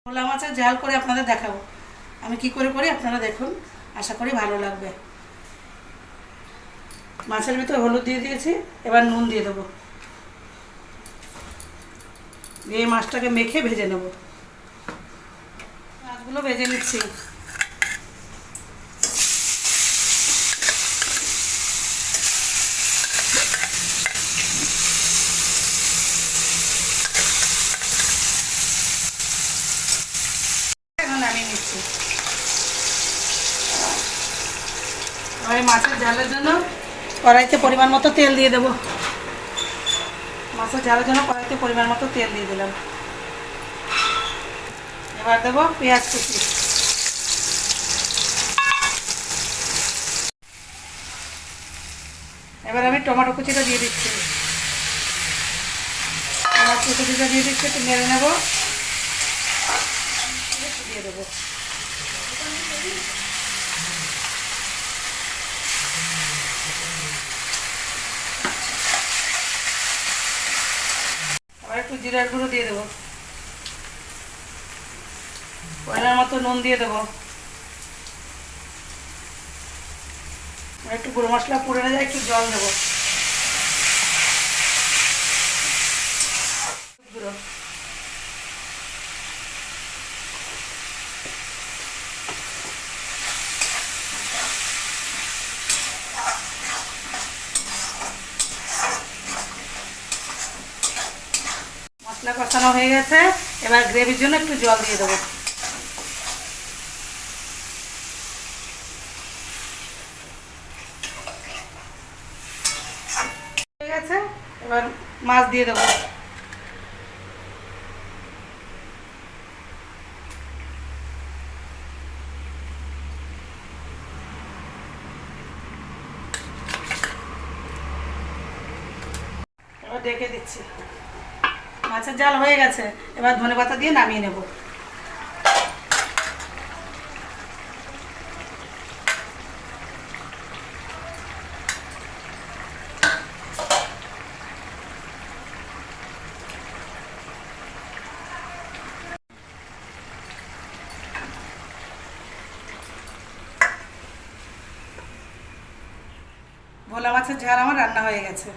ভোলা মাছের ঝাল করে আপনাদের দেখাবো আমি কি করে করি। আপনারা দেখুন, আশা করি ভালো লাগবে। মাছের ভিতরে হলুদ দিয়ে দিয়েছি, এবার নুন দিয়ে দেবো, দিয়ে মাছটাকে মেখে ভেজে নেব। মাছগুলো ভেজে নিচ্ছি। এখন নামিয়ে নিচ্ছি। এবার মাছের ঝালের জন্য কড়াইতে পরিমাণ মতো তেল দিয়ে দেবো। মাছের ঝালের জন্য কড়াইতে পরিমাণ মতো তেল দিয়ে দিলাম। এবার দেবো পেঁয়াজ কুচি, এবার আমি টমেটো কুচিটা দিয়ে দিচ্ছি। টমেটো কুচিটা দিয়ে দিচ্ছি, একটু নেড়ে নেবো, দিয়ে দেবো। আবার একটু জিরার গুঁড়ো দিয়ে দেবো, পরিমাণ মতো নুন দিয়ে দেবো, একটু গুঁড়ো মশলা পুড়ে না যায় একটু জল দেবো। গুঁড়ো মশলা কষানো হয়ে গেছে, এবার গ্রেভির জন্য একটু জল দিয়ে দেবো। হয়ে গেছে, এবার মাছ দিয়ে দেবো। এবার ডেকে দিচ্ছি। মাছের ঝাল হয়ে গেছে, এবার ধনেপাতা দিয়ে নামিয়ে নেব। ভোলা মাছের ঝাল আমার রান্না হয়ে গেছে।